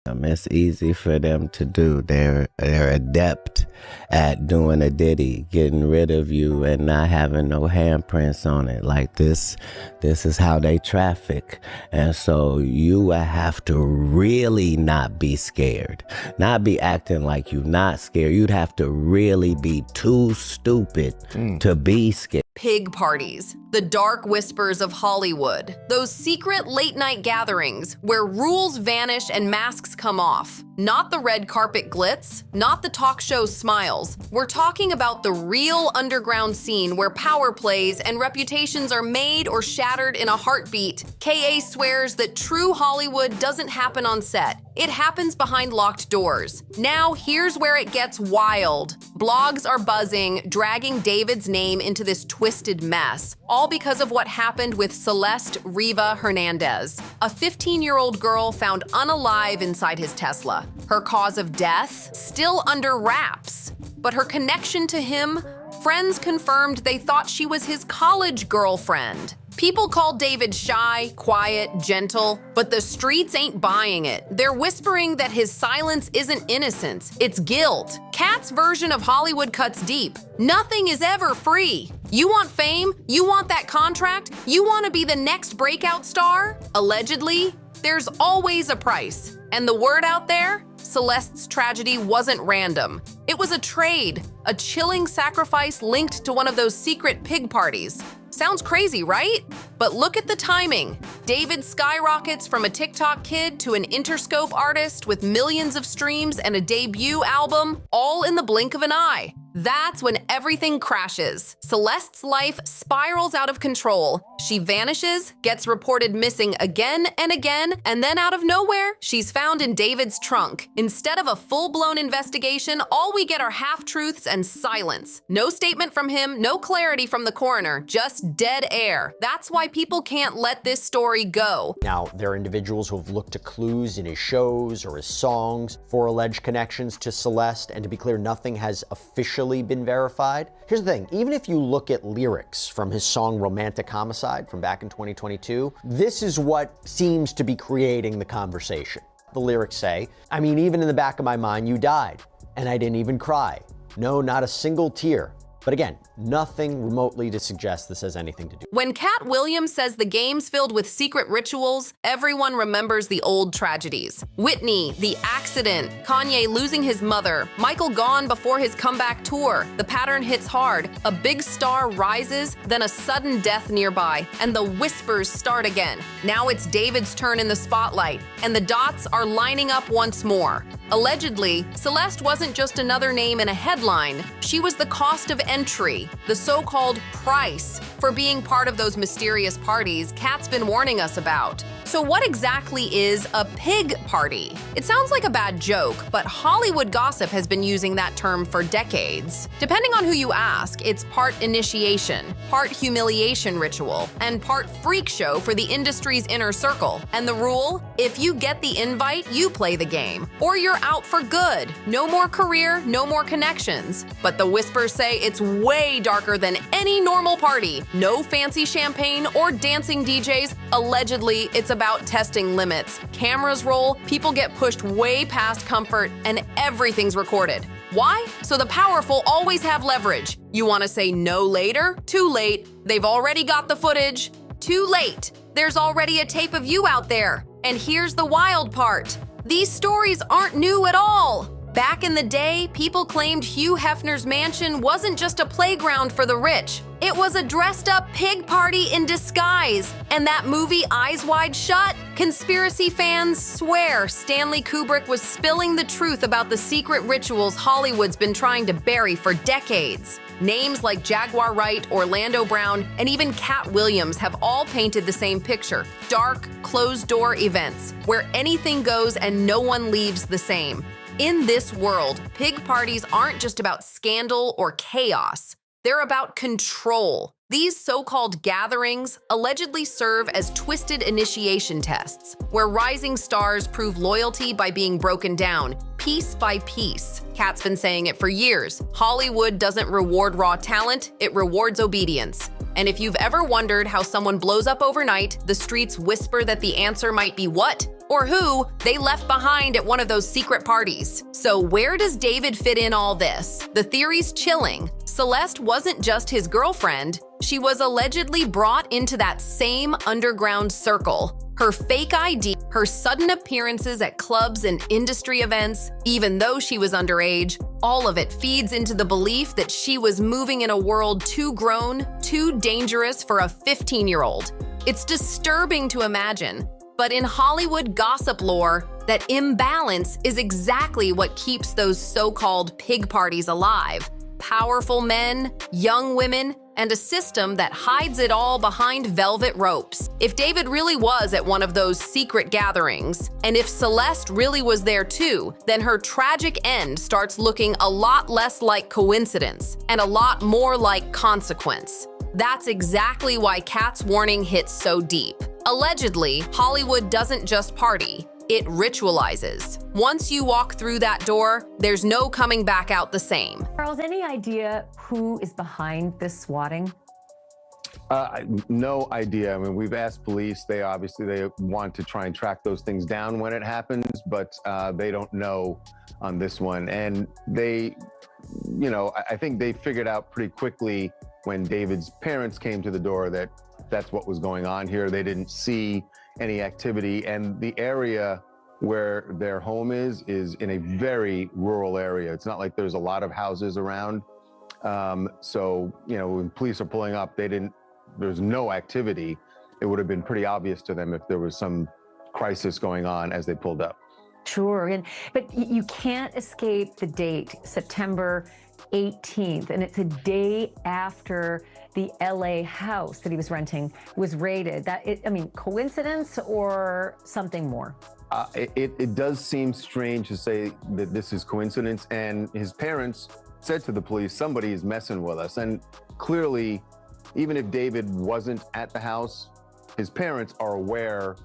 It's easy for them to do. They're adept at doing a ditty, getting rid of you and not having no handprints on it. Like this is how they traffic. And so you have to really not be scared, not be acting like you're not scared. You'd have to really be too stupid to be scared. Pig parties, the dark whispers of Hollywood, those secret late-night gatherings where rules vanish and masks come off. Not the red carpet glitz, not the talk show smiles. We're talking about the real underground scene where power plays and reputations are made or shattered in a heartbeat. KA swears that true Hollywood doesn't happen on set. It happens behind locked doors. Now, here's where it gets wild. Blogs are buzzing, dragging David's name into this twisted mess, all because of what happened with Celeste Riva Hernandez, a 15-year-old girl found unalive inside his Tesla. Her cause of death, still under wraps. But her connection to him, friends confirmed they thought she was his college girlfriend. People call David shy, quiet, gentle, but the streets ain't buying it. They're whispering that his silence isn't innocence, it's guilt. Katt's version of Hollywood cuts deep. Nothing is ever free. You want fame? You want that contract? You want to be the next breakout star? Allegedly, there's always a price. And the word out there? Celeste's tragedy wasn't random. It was a trade, a chilling sacrifice linked to one of those secret pig parties. Sounds crazy, right? But look at the timing. David skyrockets from a TikTok kid to an Interscope artist with millions of streams and a debut album, all in the blink of an eye. That's when everything crashes. Celeste's life spirals out of control. She vanishes, gets reported missing again and again, and then out of nowhere, she's found in David's trunk. Instead of a full-blown investigation, all we get are half-truths and silence. No statement from him, no clarity from the coroner, just dead air. That's why people can't let this story go. Now, there are individuals who have looked to clues in his shows or his songs for alleged connections to Celeste, and to be clear, nothing has officially been verified. Here's the thing, even if you look at lyrics from his song Romantic Homicide from back in 2022, this is what seems to be creating the conversation. The lyrics say, I mean, even in the back of my mind, you died, and I didn't even cry. No, not a single tear. But again, nothing remotely to suggest this has anything to do. When Katt Williams says the game's filled with secret rituals, everyone remembers the old tragedies. Whitney, the accident, Kanye losing his mother, Michael gone before his comeback tour. The pattern hits hard. A big star rises, then a sudden death nearby, and the whispers start again. Now it's David's turn in the spotlight, and the dots are lining up once more. Allegedly, Celeste wasn't just another name in a headline. She was the cost of entry, the so-called price for being part of those mysterious parties Katt's been warning us about. So what exactly is a pig party? It sounds like a bad joke, but Hollywood gossip has been using that term for decades. Depending on who you ask, it's part initiation, part humiliation ritual, and part freak show for the industry's inner circle. And the rule? If you get the invite, you play the game, or you're out for good. No more career, no more connections. But the whispers say it's way darker than any normal party. No fancy champagne or dancing DJs. Allegedly, it's about testing limits. Cameras roll, people get pushed way past comfort, and everything's recorded. Why? So the powerful always have leverage. You want to say no later? Too late. They've already got the footage. Too late. There's already a tape of you out there. And here's the wild part. These stories aren't new at all. Back in the day, people claimed Hugh Hefner's mansion wasn't just a playground for the rich. It was a dressed-up pig party in disguise. And that movie Eyes Wide Shut? Conspiracy fans swear Stanley Kubrick was spilling the truth about the secret rituals Hollywood's been trying to bury for decades. Names like Jaguar Wright, Orlando Brown, and even Katt Williams have all painted the same picture. Dark, closed-door events, where anything goes and no one leaves the same. In this world, pig parties aren't just about scandal or chaos. They're about control. These so-called gatherings allegedly serve as twisted initiation tests, where rising stars prove loyalty by being broken down, piece by piece. Katt's been saying it for years. Hollywood doesn't reward raw talent, it rewards obedience. And if you've ever wondered how someone blows up overnight, the streets whisper that the answer might be what? or who they left behind at one of those secret parties. So where does David fit in all this? The theory's chilling. Celeste wasn't just his girlfriend. She was allegedly brought into that same underground circle. Her fake ID, her sudden appearances at clubs and industry events, even though she was underage, all of it feeds into the belief that she was moving in a world too grown, too dangerous for a 15-year-old. It's disturbing to imagine, but in Hollywood gossip lore, that imbalance is exactly what keeps those so-called pig parties alive. Powerful men, young women, and a system that hides it all behind velvet ropes. If David really was at one of those secret gatherings, and if Celeste really was there too, then her tragic end starts looking a lot less like coincidence and a lot more like consequence. That's exactly why Katt's warning hits so deep. Allegedly, Hollywood doesn't just party, it ritualizes. Once you walk through that door, there's no coming back out the same. Charles, any idea who is behind this swatting? No idea. I mean, we've asked police. They want to try and track those things down when it happens, but they don't know on this one. And they, I think they figured out pretty quickly when David's parents came to the door that that's what was going on here. They didn't see any activity, and the area where their home is in a very rural area. It's not like there's a lot of houses around. So, when police are pulling up, there's no activity. It would have been pretty obvious to them if there was some crisis going on as they pulled up. Sure, but you can't escape the date, September 18th, and it's a day after the LA house that he was renting was raided. Coincidence or something more? It does seem strange to say that this is coincidence, and his parents said to the police, somebody is messing with us. And clearly, even if David wasn't at the house, his parents are aware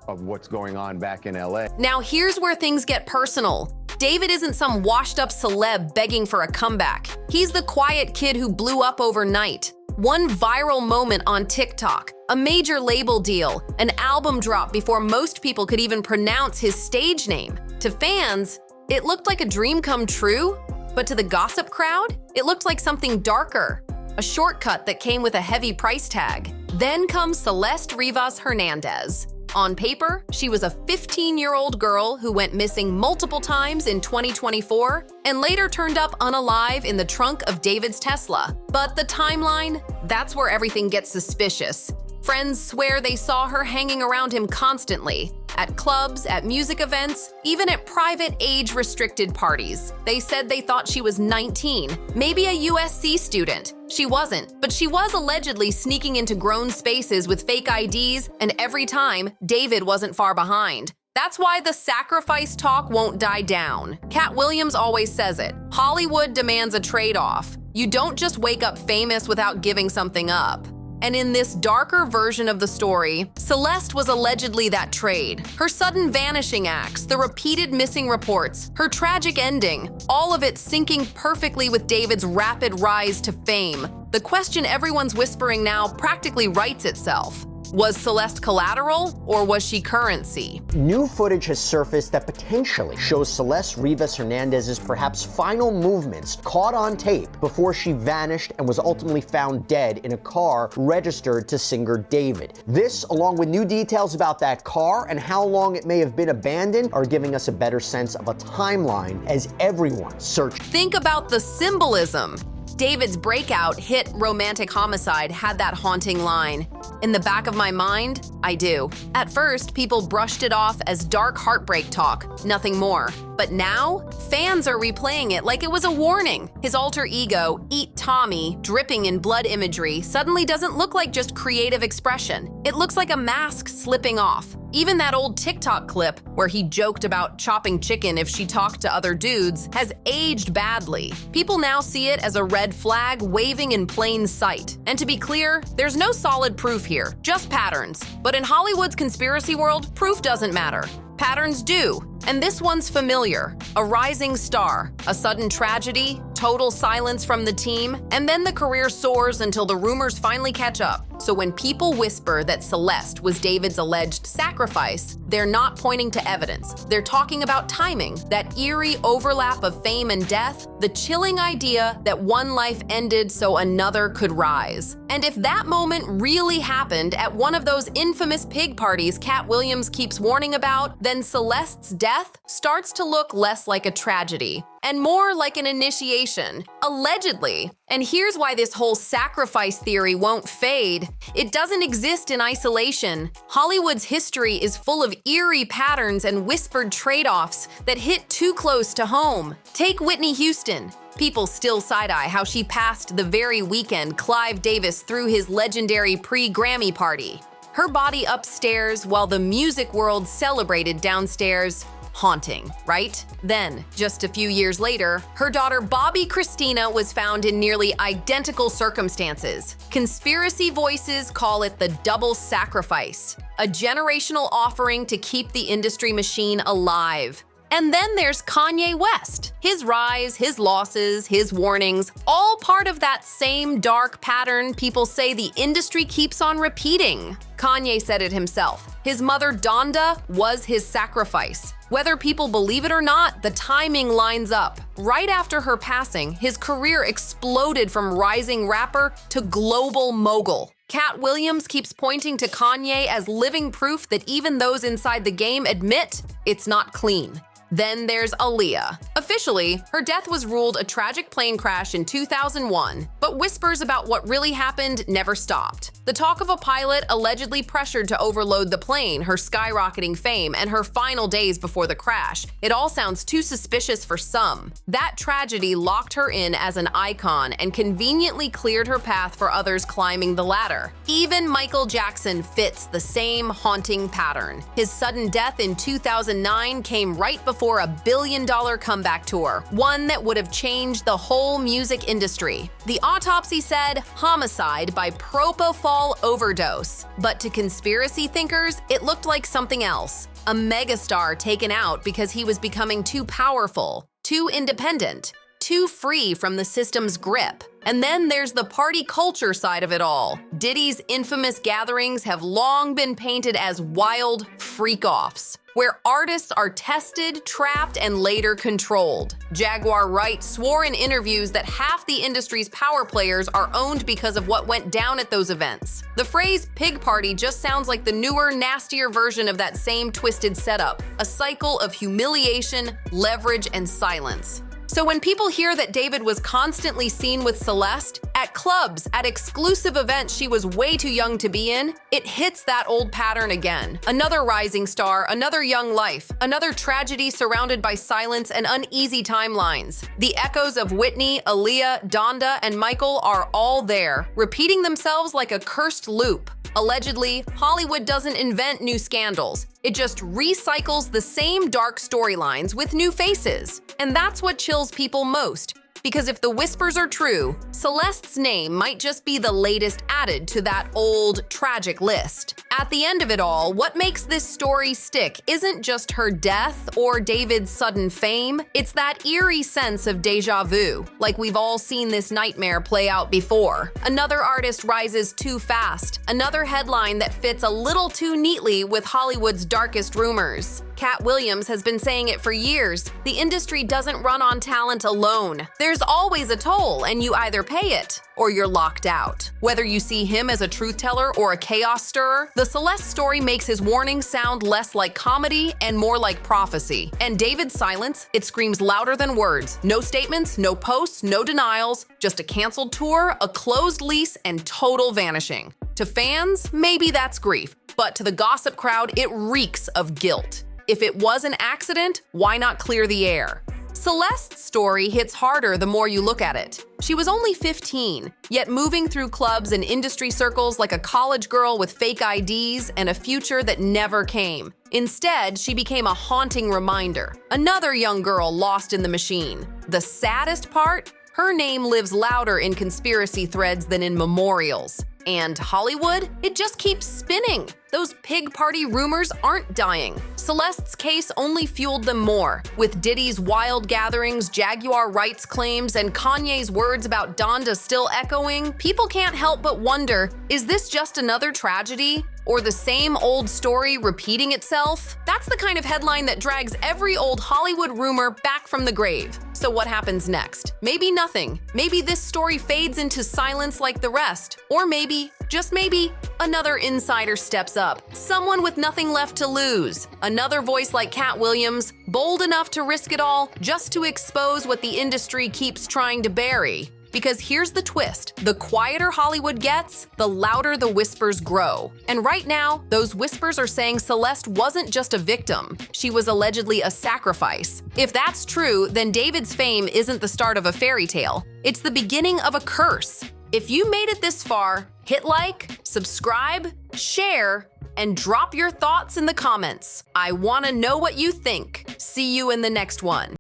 of what's going on back in LA. Now here's where things get personal. David isn't some washed-up celeb begging for a comeback. He's the quiet kid who blew up overnight. One viral moment on TikTok, a major label deal, an album drop before most people could even pronounce his stage name. To fans, it looked like a dream come true, but to the gossip crowd, it looked like something darker, a shortcut that came with a heavy price tag. Then comes Celeste Rivas Hernandez. On paper, she was a 15-year-old girl who went missing multiple times in 2024 and later turned up unalive in the trunk of David's Tesla. But the timeline, that's where everything gets suspicious. Friends swear they saw her hanging around him constantly, at clubs, at music events, even at private age-restricted parties. They said they thought she was 19, maybe a USC student. She wasn't, but she was allegedly sneaking into grown spaces with fake IDs, and every time, David wasn't far behind. That's why the sacrifice talk won't die down. Katt Williams always says it. Hollywood demands a trade-off. You don't just wake up famous without giving something up. And in this darker version of the story, Celeste was allegedly that trade. Her sudden vanishing acts, the repeated missing reports, her tragic ending, all of it syncing perfectly with David's rapid rise to fame. The question everyone's whispering now practically writes itself. Was Celeste collateral, or was she currency? New footage has surfaced that potentially shows Celeste Rivas Hernandez's perhaps final movements caught on tape before she vanished and was ultimately found dead in a car registered to singer David. This, along with new details about that car and how long it may have been abandoned, are giving us a better sense of a timeline as everyone searches. Think about the symbolism. David's breakout hit Romantic Homicide had that haunting line. In the back of my mind, I do. At first, people brushed it off as dark heartbreak talk, nothing more. But now, fans are replaying it like it was a warning. His alter ego, Eat Tommy, dripping in blood imagery, suddenly doesn't look like just creative expression. It looks like a mask slipping off. Even that old TikTok clip where he joked about chopping chicken if she talked to other dudes has aged badly. People now see it as a red flag waving in plain sight. And to be clear, there's no solid proof here, just patterns. But in Hollywood's conspiracy world, proof doesn't matter. Patterns do, and this one's familiar. A rising star, a sudden tragedy, total silence from the team, and then the career soars until the rumors finally catch up. So when people whisper that Celeste was David's alleged sacrifice, they're not pointing to evidence. They're talking about timing, that eerie overlap of fame and death, the chilling idea that one life ended so another could rise. And if that moment really happened at one of those infamous pig parties Katt Williams keeps warning about, then Celeste's death starts to look less like a tragedy and more like an initiation, allegedly. And here's why this whole sacrifice theory won't fade. It doesn't exist in isolation. Hollywood's history is full of eerie patterns and whispered trade-offs that hit too close to home. Take Whitney Houston. People still side-eye how she passed the very weekend Clive Davis threw his legendary pre-Grammy party. Her body upstairs while the music world celebrated downstairs. Haunting, right? Then, just a few years later, her daughter Bobby Christina was found in nearly identical circumstances. Conspiracy voices call it the double sacrifice, a generational offering to keep the industry machine alive. And then there's Kanye West. His rise, his losses, his warnings, all part of that same dark pattern people say the industry keeps on repeating. Kanye said it himself. His mother Donda was his sacrifice. Whether people believe it or not, the timing lines up. Right after her passing, his career exploded from rising rapper to global mogul. Katt Williams keeps pointing to Kanye as living proof that even those inside the game admit it's not clean. Then there's Aaliyah. Officially, her death was ruled a tragic plane crash in 2001, but whispers about what really happened never stopped. The talk of a pilot allegedly pressured to overload the plane, her skyrocketing fame, and her final days before the crash. It all sounds too suspicious for some. That tragedy locked her in as an icon and conveniently cleared her path for others climbing the ladder. Even Michael Jackson fits the same haunting pattern. His sudden death in 2009 came right before a billion-dollar comeback tour, one that would have changed the whole music industry. The autopsy said homicide by propofol overdose, but to conspiracy thinkers, it looked like something else. A megastar taken out because he was becoming too powerful, too independent, too free from the system's grip. And then there's the party culture side of it all. Diddy's infamous gatherings have long been painted as wild freak-offs, where artists are tested, trapped, and later controlled. Jaguar Wright swore in interviews that half the industry's power players are owned because of what went down at those events. The phrase pig party just sounds like the newer, nastier version of that same twisted setup, a cycle of humiliation, leverage, and silence. So when people hear that David was constantly seen with Celeste, at clubs, at exclusive events she was way too young to be in, it hits that old pattern again. Another rising star, another young life, another tragedy surrounded by silence and uneasy timelines. The echoes of Whitney, Aaliyah, Donda, and Michael are all there, repeating themselves like a cursed loop. Allegedly, Hollywood doesn't invent new scandals. It just recycles the same dark storylines with new faces. And that's what chills people most. Because if the whispers are true, Celeste's name might just be the latest added to that old, tragic list. At the end of it all, what makes this story stick isn't just her death or David's sudden fame, it's that eerie sense of déjà vu, like we've all seen this nightmare play out before. Another artist rises too fast, another headline that fits a little too neatly with Hollywood's darkest rumors. Katt Williams has been saying it for years. The industry doesn't run on talent alone. There's always a toll, and you either pay it or you're locked out. Whether you see him as a truth teller or a chaos stirrer, the Celeste story makes his warning sound less like comedy and more like prophecy. And David's silence, it screams louder than words. No statements, no posts, no denials, just a canceled tour, a closed lease, and total vanishing. To fans, maybe that's grief, but to the gossip crowd, it reeks of guilt. If it was an accident, why not clear the air? Celeste's story hits harder the more you look at it. She was only 15, yet moving through clubs and industry circles like a college girl with fake IDs and a future that never came. Instead, she became a haunting reminder. Another young girl lost in the machine. The saddest part? Her name lives louder in conspiracy threads than in memorials. And Hollywood? It just keeps spinning. Those pig party rumors aren't dying. Celeste's case only fueled them more. With Diddy's wild gatherings, Jaguar rights claims, and Kanye's words about Donda still echoing, people can't help but wonder, is this just another tragedy? Or the same old story repeating itself? That's the kind of headline that drags every old Hollywood rumor back from the grave. So what happens next? Maybe nothing. Maybe this story fades into silence like the rest. Or maybe, just maybe, another insider steps up. Someone with nothing left to lose. Another voice like Katt Williams, bold enough to risk it all just to expose what the industry keeps trying to bury. Because here's the twist. The quieter Hollywood gets, the louder the whispers grow. And right now, those whispers are saying Celeste wasn't just a victim. She was allegedly a sacrifice. If that's true, then David's fame isn't the start of a fairy tale. It's the beginning of a curse. If you made it this far, hit like, subscribe, share, and drop your thoughts in the comments. I want to know what you think. See you in the next one.